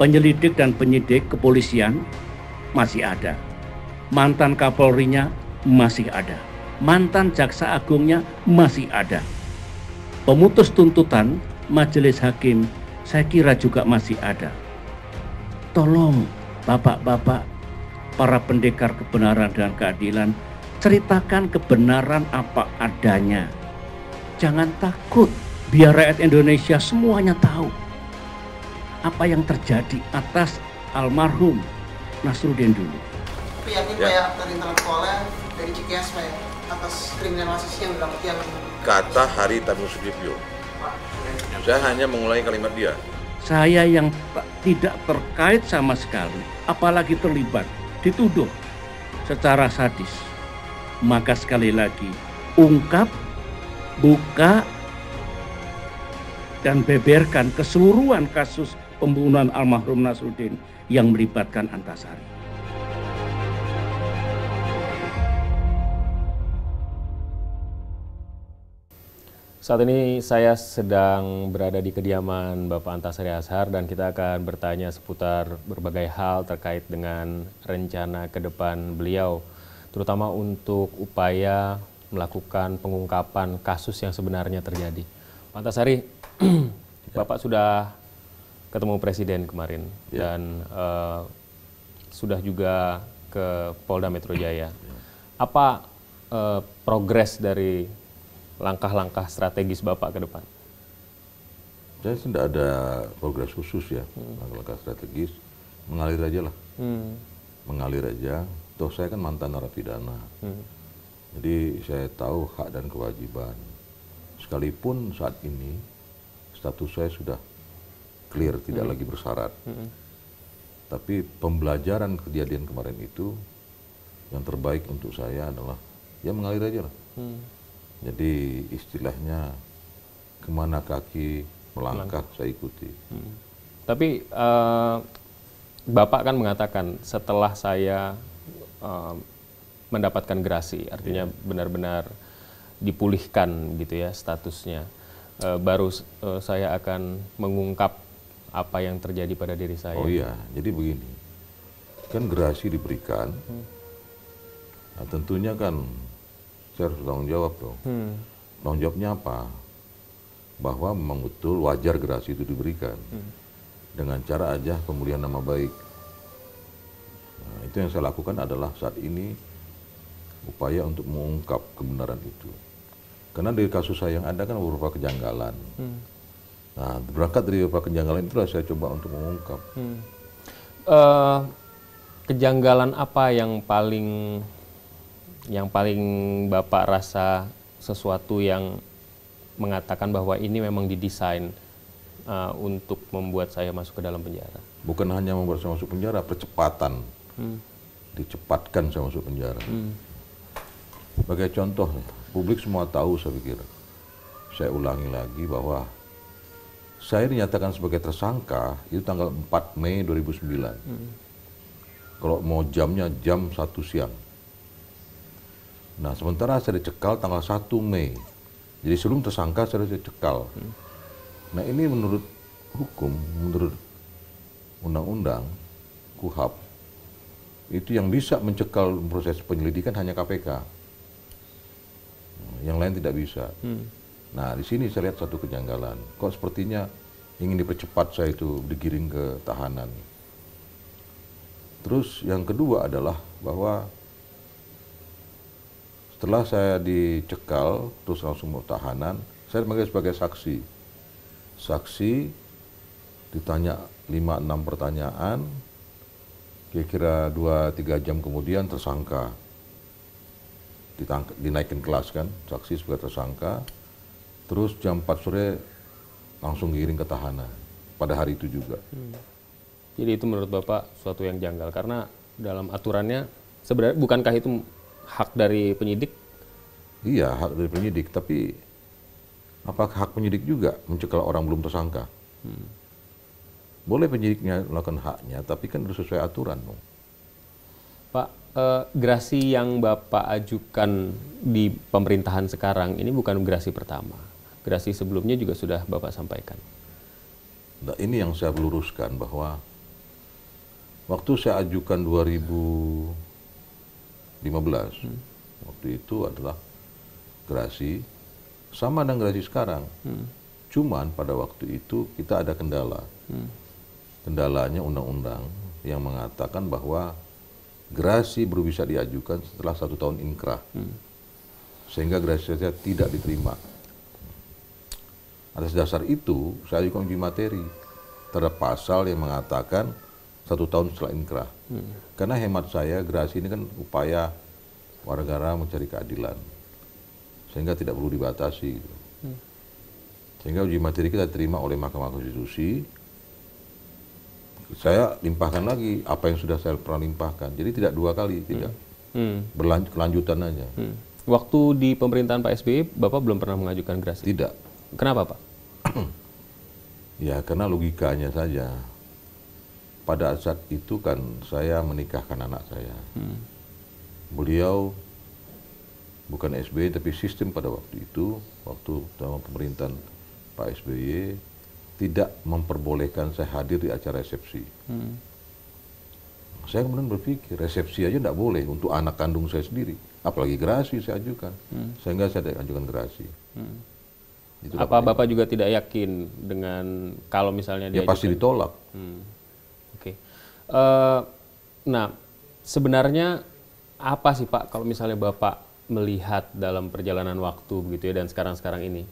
Penyelidik dan penyidik kepolisian masih ada. Mantan Kapolrinya masih ada. Mantan Jaksa Agungnya masih ada. Pemutus tuntutan majelis hakim saya kira juga masih ada. Tolong bapak-bapak, para pendekar kebenaran dan keadilan, ceritakan kebenaran apa adanya. Jangan takut, biar rakyat Indonesia semuanya tahu apa yang terjadi atas almarhum Nasruddin dulu. Tapi yakin Pak ya, aktor intelektualnya dari Cikeas Pak ya, atas kriminalisasi yang dilakukan. Kata Haritanu Sudibyo. Saya hanya mengulangi kalimat dia. Saya yang tidak terkait sama sekali, apalagi terlibat, dituduh secara sadis. Maka sekali lagi, ungkap, buka, dan beberkan keseluruhan kasus pembunuhan almarhum Nasruddin yang melibatkan Antasari. Saat ini saya sedang berada di kediaman Bapak Antasari Ashar dan kita akan bertanya seputar berbagai hal terkait dengan rencana ke depan beliau, terutama untuk upaya melakukan pengungkapan kasus yang sebenarnya terjadi. Pak Antasari, Bapak sudah ketemu Presiden kemarin dan sudah juga ke Polda Metro Jaya. Apa progres dari langkah-langkah strategis Bapak ke depan? Saya tidak ada progres khusus ya, langkah-langkah strategis, mengalir aja lah. Mengalir aja, toh saya kan mantan narapidana. Jadi saya tahu hak dan kewajiban. Sekalipun saat ini status saya sudah clear, tidak lagi bersyarat. Tapi pembelajaran kejadian kemarin itu yang terbaik untuk saya adalah ya mengalir aja lah. Jadi istilahnya kemana kaki melangkah saya ikuti. Tapi Bapak kan mengatakan setelah saya mendapatkan gerasi, artinya benar-benar dipulihkan gitu ya statusnya, baru saya akan mengungkap apa yang terjadi pada diri saya. Oh iya, jadi begini, kan gerasi diberikan, nah, tentunya kan saya harus tanggung jawab dong. Tanggung jawabnya apa? Bahwa memang betul wajar gerasi itu diberikan dengan cara aja pemulihan nama baik. Nah, itu yang saya lakukan adalah saat ini upaya untuk mengungkap kebenaran itu. Karena dari kasus saya yang ada kan beberapa kejanggalan. Nah, berangkat dari beberapa kejanggalan itulah saya coba untuk mengungkap. Kejanggalan apa yang paling Bapak rasa sesuatu yang mengatakan bahwa ini memang didesain untuk membuat saya masuk ke dalam penjara? Bukan hanya membuat saya masuk penjara, percepatan. Dicepatkan saya masuk penjara. Sebagai contoh, publik semua tahu saya pikir. Saya ulangi lagi bahwa saya dinyatakan sebagai tersangka itu tanggal 4 Mei 2009. Kalau mau jamnya jam 1 siang. Nah, sementara saya dicekal tanggal 1 Mei. Jadi sebelum tersangka saya dicekal. Nah, ini menurut hukum, menurut undang-undang, KUHP, itu yang bisa mencekal proses penyelidikan hanya KPK. Yang lain tidak bisa. Nah, di sini saya lihat satu kejanggalan. Kok sepertinya ingin dipercepat saya itu digiring ke tahanan. Terus yang kedua adalah bahwa setelah saya dicekal, terus langsung mau tahanan, saya dipanggil sebagai saksi. Saksi ditanya 5-6 pertanyaan, kira-kira 2-3 jam kemudian tersangka. Dinaikin kelas kan, saksi sebagai tersangka. Terus jam 4 sore langsung giring ke tahanan pada hari itu juga. Jadi itu menurut Bapak suatu yang janggal karena dalam aturannya sebenarnya bukankah itu hak dari penyidik? Iya, hak dari penyidik, tapi apakah hak penyidik juga mencekal orang belum tersangka? Boleh penyidiknya melakukan haknya, tapi kan harus sesuai aturan. Pak, gerasi yang Bapak ajukan di pemerintahan sekarang ini bukan gerasi pertama. Gerasi sebelumnya juga sudah Bapak sampaikan. Nah, ini yang saya luruskan bahwa waktu saya ajukan 2015, waktu itu adalah gerasi sama dengan gerasi sekarang. Cuman pada waktu itu kita ada kendala. Kendalanya undang-undang yang mengatakan bahwa gerasi baru bisa diajukan setelah 1 tahun inkrah. Sehingga gerasi saya tidak diterima. Atas dasar itu, saya ajukan uji materi terhadap pasal yang mengatakan 1 tahun setelah inkrah. Karena hemat saya, gerasi ini kan upaya warga negara mencari keadilan. Sehingga tidak perlu dibatasi. Sehingga uji materi kita terima oleh Mahkamah Konstitusi. Saya limpahkan lagi apa yang sudah saya pernah limpahkan. Jadi tidak 2 kali, tidak. Kelanjutan aja. Waktu di pemerintahan Pak SBY, Bapak belum pernah mengajukan gerasi? Tidak. Kenapa, Pak? Ya, karena logikanya saja. Pada saat itu kan saya menikahkan anak saya. Beliau bukan SBY, tapi sistem pada waktu itu, waktu dalam pemerintahan Pak SBY, tidak memperbolehkan saya hadir di acara resepsi. Saya kemudian berpikir, resepsi aja tidak boleh untuk anak kandung saya sendiri. Apalagi gerasi saya ajukan. Sehingga saya ajukan gerasi. Apa Bapak juga tidak yakin dengan kalau misalnya dia pasti ditolak. Oke. Nah, sebenarnya apa sih Pak kalau misalnya Bapak melihat dalam perjalanan waktu begitu ya dan sekarang-sekarang ini,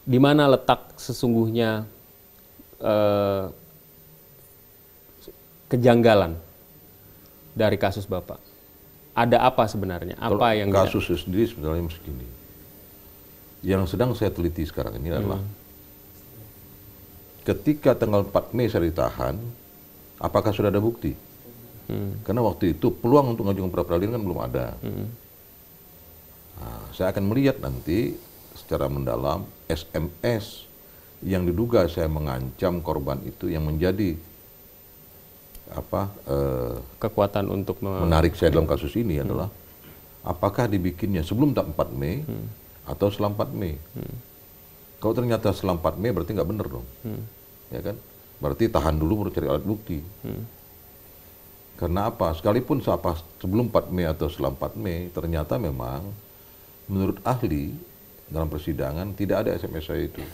di mana letak sesungguhnya kejanggalan dari kasus Bapak? Ada apa sebenarnya? Apa yang kasus sendiri sebenarnya segini. Yang sedang saya teliti sekarang ini adalah ketika tanggal 4 Mei saya ditahan, apakah sudah ada bukti? Karena waktu itu peluang untuk mengajukan pra peradilan kan belum ada. Nah, saya akan melihat nanti secara mendalam SMS yang diduga saya mengancam korban itu yang menjadi kekuatan untuk menarik saya dalam kasus ini adalah apakah dibikinnya sebelum 4 Mei atau setelah 4 Mei. Kalau ternyata setelah 4 Mei berarti nggak benar dong. Ya kan? Berarti tahan dulu baru cari alat bukti. Karena apa? Sekalipun sebelum 4 Mei atau setelah 4 Mei, ternyata memang menurut ahli dalam persidangan tidak ada SMS saya itu.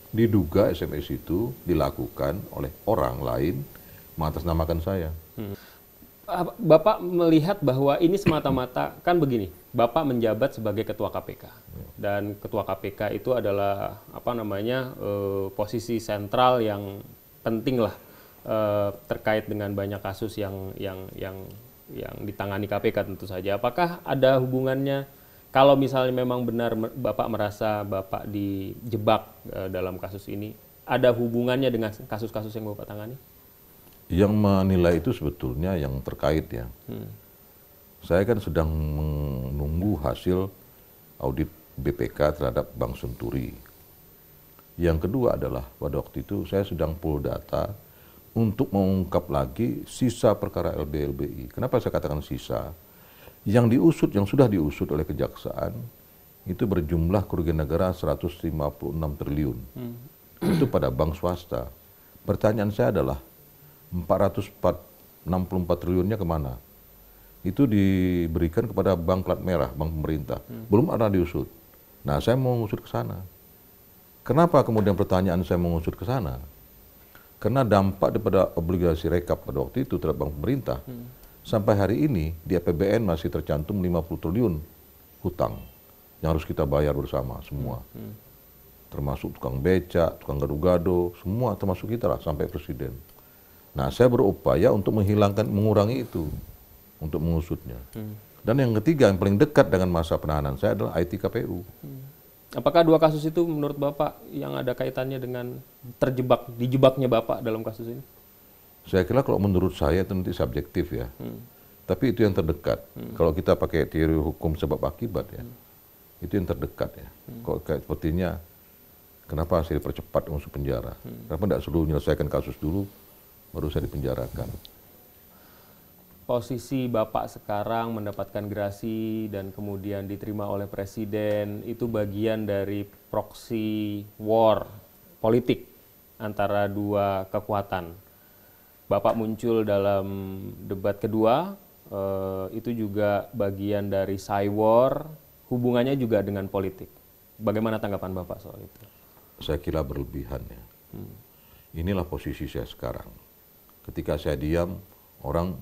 Diduga SMS itu dilakukan oleh orang lain mengatasnamakan saya. Bapak melihat bahwa ini semata-mata, kan begini, Bapak menjabat sebagai Ketua KPK. Dan Ketua KPK itu adalah, posisi sentral yang penting lah terkait dengan banyak kasus yang ditangani KPK tentu saja. Apakah ada hubungannya, kalau misalnya memang benar Bapak merasa Bapak dijebak dalam kasus ini, ada hubungannya dengan kasus-kasus yang Bapak tangani? Yang menilai itu sebetulnya yang terkait ya. Saya kan sedang menunggu hasil audit BPK terhadap Bank Senturi. Yang kedua adalah pada waktu itu saya sedang pull data untuk mengungkap lagi sisa perkara LBLBI. Kenapa saya katakan sisa? Yang diusut, yang sudah diusut oleh kejaksaan itu berjumlah kerugian negara 156 triliun. Itu pada bank swasta. Pertanyaan saya adalah 404 64 triliunnya kemana? Itu diberikan kepada bank plat merah, bank pemerintah. Belum ada diusut. Nah, saya mau ngusut ke sana. Kenapa kemudian pertanyaan saya mengusut ke sana? Karena dampak daripada obligasi rekap pada waktu itu terhadap bank pemerintah, sampai hari ini di APBN masih tercantum 50 triliun hutang yang harus kita bayar bersama semua. Termasuk tukang beca, tukang gado-gado, semua termasuk kita lah sampai presiden. Nah, saya berupaya untuk mengurangi itu, untuk mengusutnya. Dan yang ketiga, yang paling dekat dengan masa penahanan saya adalah IT KPU. Apakah dua kasus itu menurut Bapak yang ada kaitannya dengan dijebaknya Bapak dalam kasus ini? Saya kira kalau menurut saya itu nanti subjektif ya. Tapi itu yang terdekat. Kalau kita pakai teori hukum sebab akibat ya, itu yang terdekat ya. Kok kayak sepertinya, kenapa saya dipercepat masuk penjara? Kenapa tidak suruh menyelesaikan kasus dulu, baru saya dipenjarakan? Posisi Bapak sekarang mendapatkan gerasi dan kemudian diterima oleh Presiden, itu bagian dari proxy war politik antara dua kekuatan. Bapak muncul dalam debat kedua, itu juga bagian dari cywar, hubungannya juga dengan politik. Bagaimana tanggapan Bapak soal itu? Saya kira berlebihan ya. Inilah posisi saya sekarang. Ketika saya diam, orang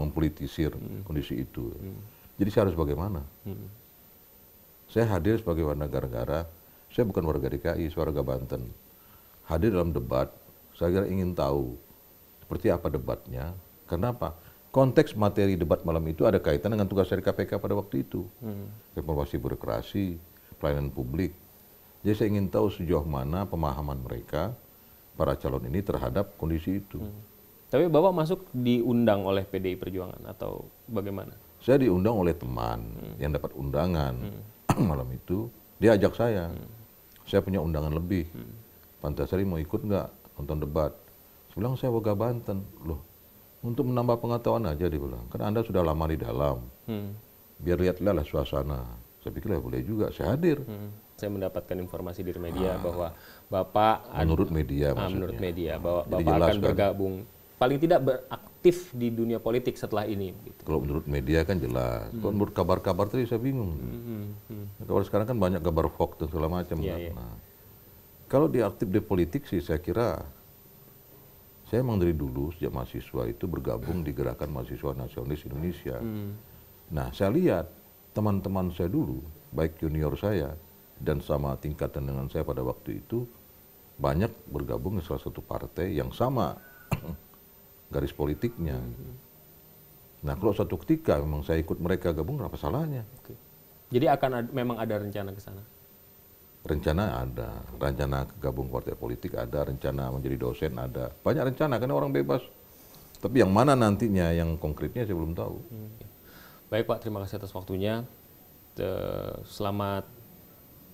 mempolitisir kondisi itu. Jadi saya harus bagaimana? Saya hadir sebagai warga negara, saya bukan warga DKI, saya warga Banten. Hadir dalam debat, saya kira ingin tahu seperti apa debatnya. Kenapa? Konteks materi debat malam itu ada kaitan dengan tugas dari KPK pada waktu itu. Reformasi birokrasi, pelayanan publik. Jadi saya ingin tahu sejauh mana pemahaman mereka, para calon ini terhadap kondisi itu. Tapi Bapak masuk diundang oleh PDI Perjuangan atau bagaimana? Saya diundang oleh teman yang dapat undangan malam itu. Dia ajak saya. Saya punya undangan lebih. Pak Antasari mau ikut nggak nonton debat? Saya bilang saya warga Banten. Loh, untuk menambah pengetahuan aja dia bilang. Karena Anda sudah lama di dalam. Biar lihatlah suasana. Saya pikir ya boleh juga. Saya hadir. Saya mendapatkan informasi dari media bahwa Bapak menurut media menurut media bahwa Bapak jelas, akan bergabung paling tidak beraktif di dunia politik setelah ini. Gitu. Kalau menurut media kan jelas. Kalau menurut kabar-kabar tadi saya bingung. Kabar sekarang kan banyak kabar hoax dan segala macam. Nah, kalau diaktif di politik sih saya kira, saya emang dari dulu sejak mahasiswa itu bergabung di Gerakan Mahasiswa Nasionalis Indonesia. Nah, saya lihat teman-teman saya dulu, baik junior saya dan sama tingkatan dengan saya pada waktu itu, banyak bergabung di salah satu partai yang sama garis politiknya. Nah, kalau suatu ketika memang saya ikut mereka gabung, apa salahnya? Jadi memang ada rencana ke sana? Rencana ada, rencana gabung partai politik ada, rencana menjadi dosen ada. Banyak rencana, karena orang bebas. Tapi yang mana nantinya, yang konkretnya saya belum tahu. Baik Pak, terima kasih atas waktunya. Selamat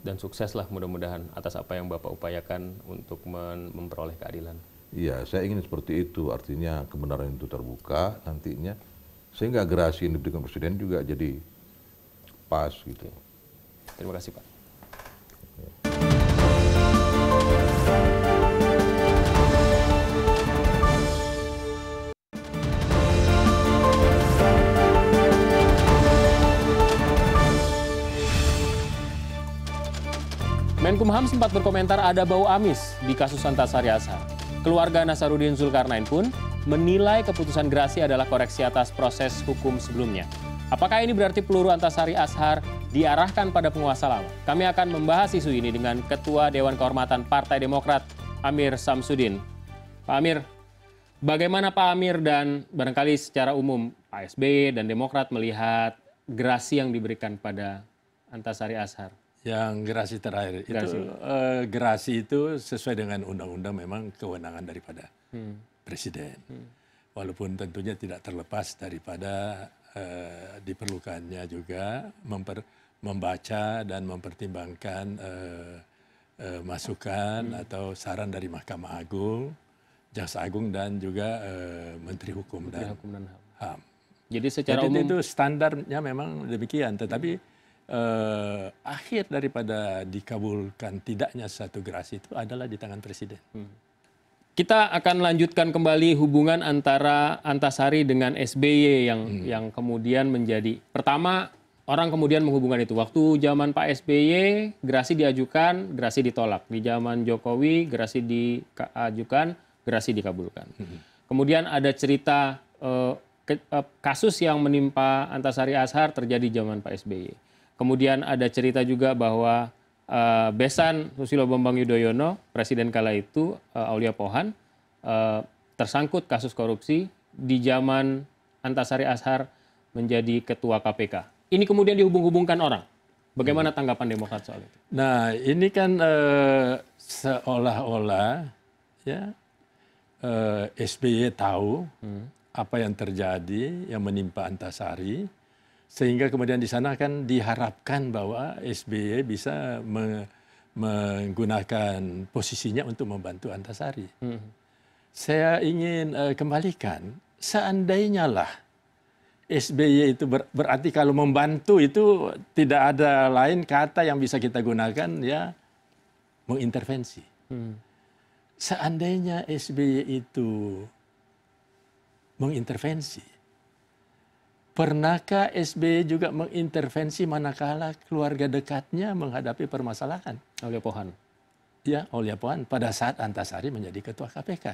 dan sukseslah mudah-mudahan atas apa yang Bapak upayakan untuk memperoleh keadilan. Iya, saya ingin seperti itu. Artinya kebenaran itu terbuka nantinya. Sehingga gerasi yang diberikan Presiden juga jadi pas gitu. Terima kasih Pak. Menkumham sempat berkomentar ada bau amis di kasus Antasari Azhar. Keluarga Nasaruddin Zulkarnain pun menilai keputusan gerasi adalah koreksi atas proses hukum sebelumnya. Apakah ini berarti peluru Antasari Azhar diarahkan pada penguasa lama? Kami akan membahas isu ini dengan Ketua Dewan Kehormatan Partai Demokrat, Amir Samsudin. Pak Amir, bagaimana Pak Amir dan barangkali secara umum Pak SBY dan Demokrat melihat gerasi yang diberikan pada Antasari Azhar? Yang gerasi terakhir gerasi itu sesuai dengan undang-undang memang kewenangan daripada presiden. Walaupun tentunya tidak terlepas daripada diperlukannya juga membaca dan mempertimbangkan masukan atau saran dari Mahkamah Agung, Jaksa Agung dan juga Menteri Hukum dan HAM. Jadi secara umum itu standarnya memang demikian, tetapi akhir daripada dikabulkan tidaknya satu gerasi itu adalah di tangan presiden. Kita akan lanjutkan kembali hubungan antara Antasari dengan SBY yang kemudian menjadi pertama orang kemudian menghubungkan itu. Waktu zaman Pak SBY gerasi diajukan, gerasi ditolak. Di zaman Jokowi gerasi diajukan, gerasi dikabulkan. Kemudian ada cerita kasus yang menimpa Antasari Ashar terjadi zaman Pak SBY. Kemudian ada cerita juga bahwa besan Susilo Bambang Yudhoyono, presiden kala itu, Aulia Pohan, tersangkut kasus korupsi di zaman Antasari Ashar menjadi ketua KPK. Ini kemudian dihubung-hubungkan orang. Bagaimana tanggapan Demokrat soal itu? Nah, ini kan seolah-olah ya SBY tahu apa yang terjadi yang menimpa Antasari, sehingga kemudian di sana kan diharapkan bahwa SBY bisa menggunakan posisinya untuk membantu Antasari. Saya ingin kembalikan, seandainya lah SBY itu berarti kalau membantu itu tidak ada lain kata yang bisa kita gunakan ya mengintervensi. Seandainya SBY itu mengintervensi, pernahkah SBY juga mengintervensi manakala keluarga dekatnya menghadapi permasalahan? Aulia Pohan. Ya, Aulia Pohan pada saat Antasari menjadi ketua KPK.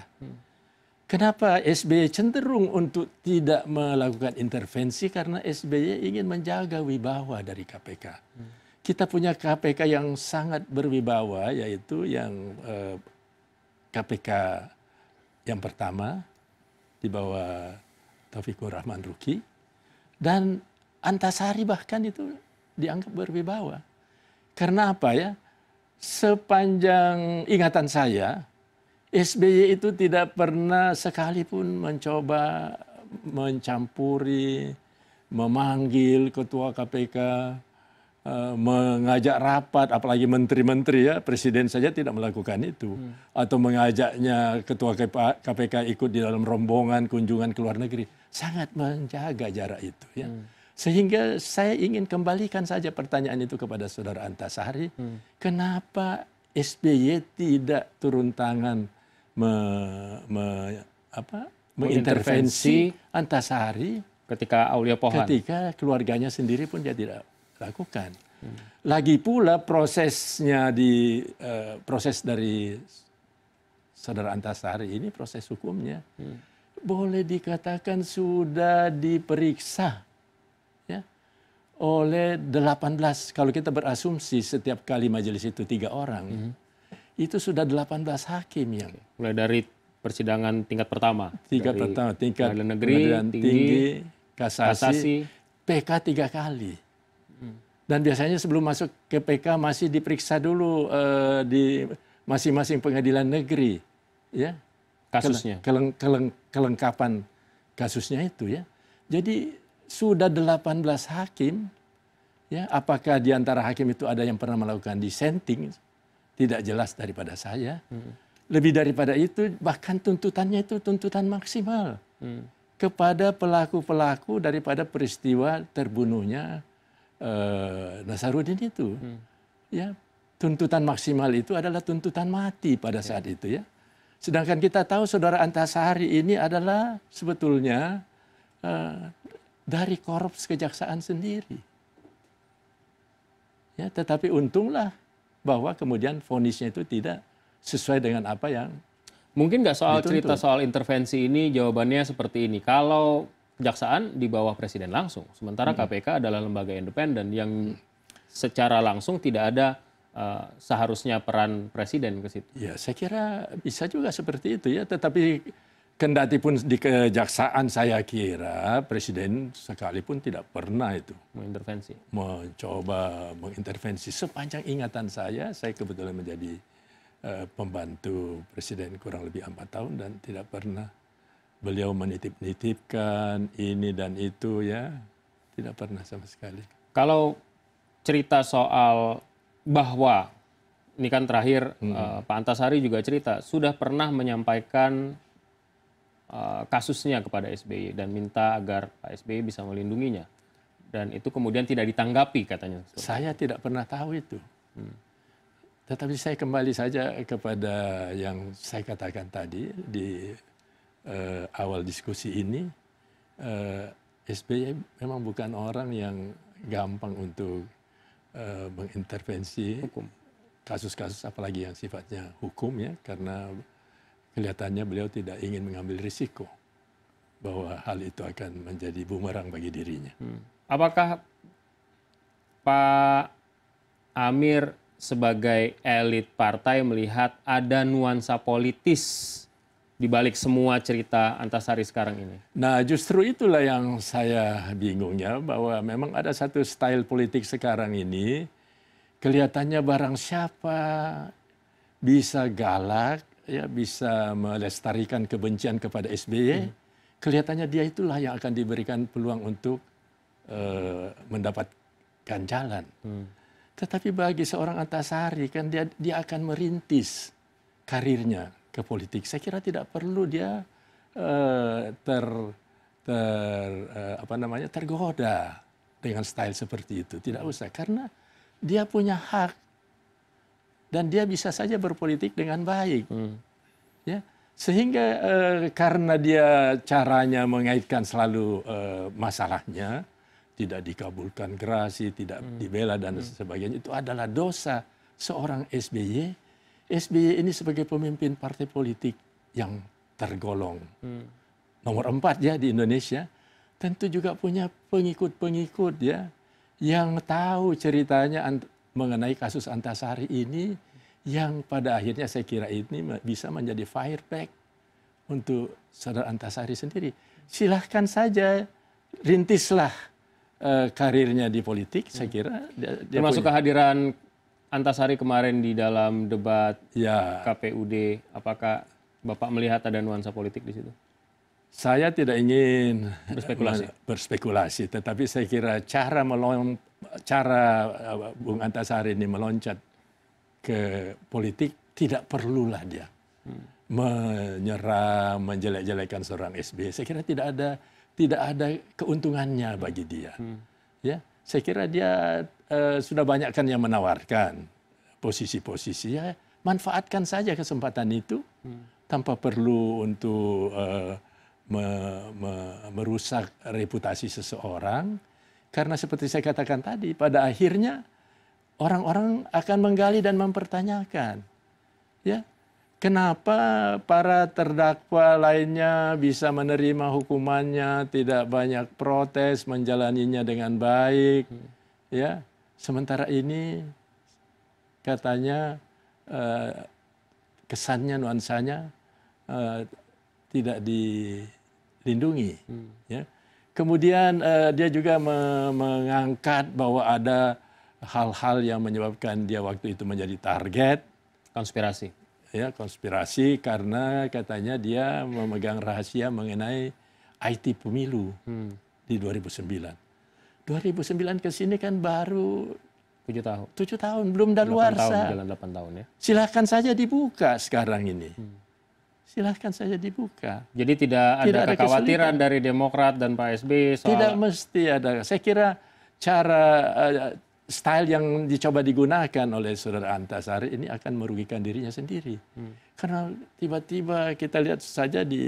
Kenapa SBY cenderung untuk tidak melakukan intervensi? Karena SBY ingin menjaga wibawa dari KPK. Kita punya KPK yang sangat berwibawa, yaitu yang KPK yang pertama di bawah Taufikur Rahman Ruki. Dan Antasari bahkan itu dianggap berwibawa. Karena apa ya? Sepanjang ingatan saya, SBY itu tidak pernah sekalipun mencoba mencampuri, memanggil ketua KPK, mengajak rapat, apalagi menteri-menteri ya, presiden saja tidak melakukan itu. Atau mengajaknya ketua KPK ikut di dalam rombongan kunjungan ke luar negeri. Sangat menjaga jarak itu ya. Sehingga saya ingin kembalikan saja pertanyaan itu kepada saudara Antasari. Kenapa SBY tidak turun tangan mengintervensi Antasari ketika Aulia Pohan? Ketika keluarganya sendiri pun dia tidak lakukan. Lagi pula prosesnya proses dari saudara Antasari ini, proses hukumnya boleh dikatakan sudah diperiksa ya oleh 18. Kalau kita berasumsi setiap kali majelis itu 3 orang, itu sudah 18 hakim yang mulai dari persidangan tingkat pertama, tingkat pengadilan negeri, tinggi, kasasi, PK 3 kali. Dan biasanya sebelum masuk ke PK masih diperiksa dulu di masing-masing pengadilan negeri, ya kasusnya, kelengkapan kasusnya itu ya. Jadi sudah 18 hakim, ya apakah di antara hakim itu ada yang pernah melakukan dissenting? Tidak jelas daripada saya. Lebih daripada itu, bahkan tuntutannya itu tuntutan maksimal kepada pelaku-pelaku daripada peristiwa terbunuhnya Nasaruddin itu. Ya, tuntutan maksimal itu adalah tuntutan mati pada saat itu ya. Sedangkan kita tahu saudara Antasari ini adalah sebetulnya dari korps kejaksaan sendiri. Ya, tetapi untunglah bahwa kemudian vonisnya itu tidak sesuai dengan apa yang mungkin nggak soal dituntut. Cerita soal intervensi ini jawabannya seperti ini. Kalau kejaksaan di bawah presiden langsung, sementara KPK adalah lembaga independen yang secara langsung tidak ada seharusnya peran presiden ke situ. Ya, saya kira bisa juga seperti itu ya. Tetapi kendati pun di kejaksaan saya kira presiden sekalipun tidak pernah itu mencoba mengintervensi. Sepanjang ingatan saya kebetulan menjadi pembantu presiden kurang lebih 4 tahun dan tidak pernah beliau menitip-nitipkan ini dan itu ya, tidak pernah sama sekali. Kalau cerita soal bahwa ini kan terakhir Pak Antasari juga cerita sudah pernah menyampaikan kasusnya kepada SBY dan minta agar Pak SBY bisa melindunginya, dan itu kemudian tidak ditanggapi katanya. Saya tidak pernah tahu itu. Tetapi saya kembali saja kepada yang saya katakan tadi di awal diskusi ini, SBY memang bukan orang yang gampang untuk mengintervensi kasus-kasus apalagi yang sifatnya hukum ya, karena kelihatannya beliau tidak ingin mengambil risiko bahwa hal itu akan menjadi bumerang bagi dirinya. Apakah Pak Amir sebagai elit partai melihat ada nuansa politis di balik semua cerita Antasari sekarang ini? Nah, justru itulah yang saya bingungnya, bahwa memang ada satu style politik sekarang ini, kelihatannya barang siapa bisa galak, ya bisa melestarikan kebencian kepada SBY, kelihatannya dia itulah yang akan diberikan peluang untuk mendapatkan jalan. Tetapi bagi seorang Antasari kan dia akan merintis karirnya ke politik. Saya kira tidak perlu dia tergoda dengan style seperti itu. Tidak usah, karena dia punya hak dan dia bisa saja berpolitik dengan baik. Ya, sehingga karena dia caranya mengaitkan selalu masalahnya, tidak dikabulkan gerasi, tidak dibela dan sebagainya, itu adalah dosa seorang SBY. SBY ini sebagai pemimpin partai politik yang tergolong nomor 4 ya di Indonesia, tentu juga punya pengikut-pengikut ya yang tahu ceritanya mengenai kasus Antasari ini, yang pada akhirnya saya kira ini bisa menjadi fireback untuk saudara Antasari sendiri. Silahkan saja rintislah karirnya di politik, saya kira. Termasuk kehadiran Antasari kemarin di dalam debat KPUD, apakah Bapak melihat ada nuansa politik di situ? Saya tidak ingin berspekulasi, tetapi saya kira cara Bung Antasari ini meloncat ke politik tidak perlulah dia menyerang, menjelek-jelekan seorang SBY. Saya kira tidak ada keuntungannya bagi dia. Ya, saya kira dia sudah banyak kan yang menawarkan posisi-posisi, ya manfaatkan saja kesempatan itu tanpa perlu untuk merusak reputasi seseorang, karena seperti saya katakan tadi, pada akhirnya orang-orang akan menggali dan mempertanyakan, ya kenapa para terdakwa lainnya bisa menerima hukumannya, tidak banyak protes, menjalaninya dengan baik, ya sementara ini katanya kesannya, nuansanya tidak dilindungi. Ya. Kemudian dia juga mengangkat bahwa ada hal-hal yang menyebabkan dia waktu itu menjadi target konspirasi. Ya, konspirasi karena katanya dia memegang rahasia mengenai IT pemilu di 2009. 2009 ke sini kan baru 7 tahun. 7 tahun, belum daluarsa. 8 tahun ya. Silahkan saja dibuka sekarang ini. Silahkan saja dibuka. Jadi tidak ada kekhawatiran dari Demokrat dan Pak SBY soal... Tidak mesti ada. Saya kira cara style yang dicoba digunakan oleh saudara Antasari ini akan merugikan dirinya sendiri. Karena tiba-tiba kita lihat saja di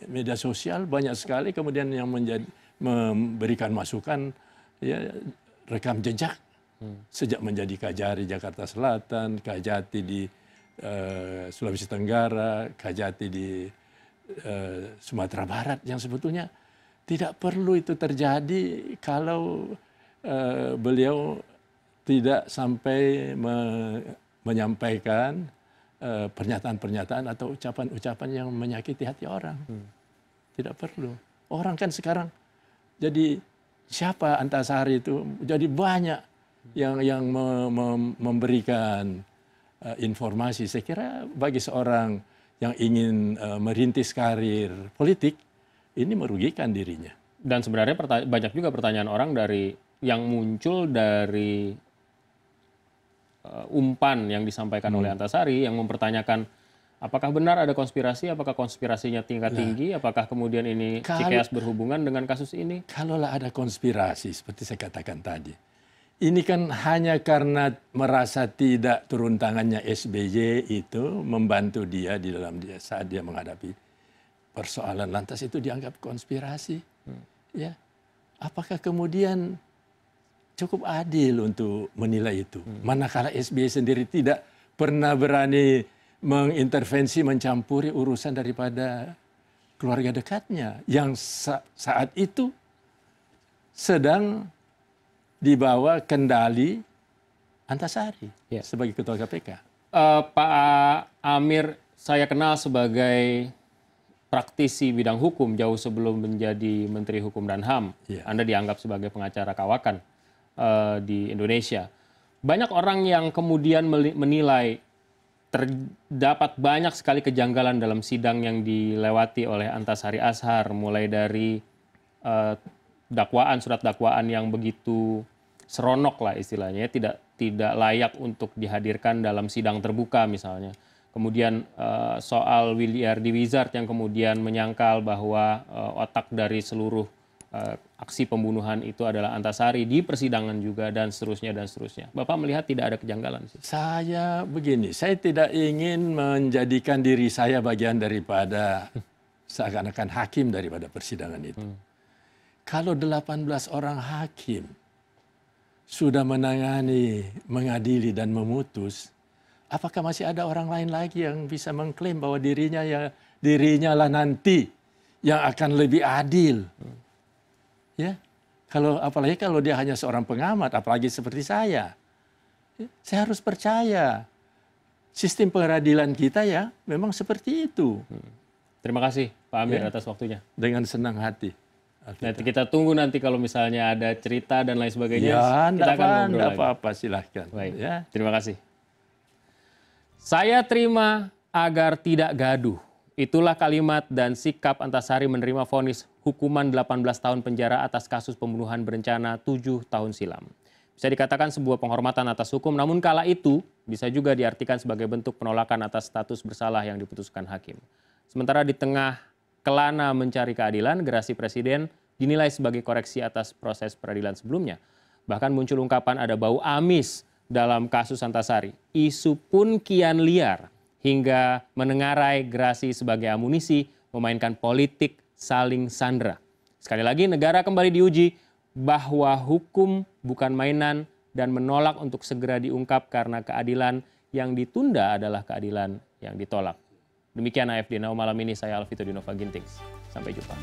media sosial banyak sekali kemudian yang memberikan masukan, ya, rekam jejak sejak menjadi Kajari Jakarta Selatan, Kajati di Sulawesi Tenggara, Kajati di Sumatera Barat, yang sebetulnya tidak perlu itu terjadi kalau beliau tidak sampai menyampaikan pernyataan-pernyataan atau ucapan-ucapan yang menyakiti hati orang. Tidak perlu. Orang kan sekarang jadi siapa Antasari itu, jadi banyak yang memberikan informasi. Saya kira bagi seorang yang ingin merintis karir politik, ini merugikan dirinya. Dan sebenarnya banyak juga pertanyaan orang yang muncul dari umpan yang disampaikan oleh Antasari, yang mempertanyakan apakah benar ada konspirasi, apakah konspirasinya tingkat tinggi, apakah kemudian ini Cikeas berhubungan dengan kasus ini? Kalaulah ada konspirasi seperti saya katakan tadi, ini kan hanya karena merasa tidak turun tangannya SBY itu membantu dia di dalam saat dia menghadapi persoalan, lantas itu dianggap konspirasi. Ya, apakah kemudian cukup adil untuk menilai itu? Manakala SBY sendiri tidak pernah berani mengintervensi, mencampuri urusan daripada keluarga dekatnya yang saat itu sedang dibawa kendali Antasari sebagai ketua KPK. Pak Amir, saya kenal sebagai praktisi bidang hukum jauh sebelum menjadi Menteri Hukum dan HAM. Anda dianggap sebagai pengacara kawakan di Indonesia. Banyak orang yang kemudian menilai terdapat banyak sekali kejanggalan dalam sidang yang dilewati oleh Antasari Azhar, mulai dari dakwaan, surat dakwaan yang begitu seronok lah istilahnya, tidak layak untuk dihadirkan dalam sidang terbuka misalnya. Kemudian soal Willy R. Wizard yang kemudian menyangkal bahwa otak dari seluruh aksi pembunuhan itu adalah Antasari di persidangan juga, dan seterusnya dan seterusnya. Bapak melihat tidak ada kejanggalan? Saya begini, saya tidak ingin menjadikan diri saya bagian daripada seakan-akan hakim daripada persidangan itu. Kalau 18 orang hakim sudah menangani, mengadili dan memutus, apakah masih ada orang lain lagi yang bisa mengklaim bahwa dirinya lah nanti yang akan lebih adil? Ya, apalagi kalau dia hanya seorang pengamat, apalagi seperti saya harus percaya sistem peradilan kita ya memang seperti itu. Terima kasih Pak Amir atas waktunya. Dengan senang hati. Nanti kita tunggu nanti kalau misalnya ada cerita dan lain sebagainya. Ya, kita akan ngobrol enggak lagi. apa-apa, silahkan. Baik, ya. Terima kasih. Saya terima agar tidak gaduh. Itulah kalimat dan sikap Antasari menerima vonis hukuman 18 tahun penjara atas kasus pembunuhan berencana 7 tahun silam. Bisa dikatakan sebuah penghormatan atas hukum, namun kala itu bisa juga diartikan sebagai bentuk penolakan atas status bersalah yang diputuskan hakim. Sementara di tengah kelana mencari keadilan, gerasi Presiden dinilai sebagai koreksi atas proses peradilan sebelumnya. Bahkan muncul ungkapan ada bau amis dalam kasus Antasari. Isu pun kian liar hingga menengarai gerasi sebagai amunisi memainkan politik saling sandera. Sekali lagi negara kembali diuji bahwa hukum bukan mainan dan menolak untuk segera diungkap karena keadilan yang ditunda adalah keadilan yang ditolak. Demikian AFD Now malam ini, saya Alvito Dinova Gintings. Sampai jumpa.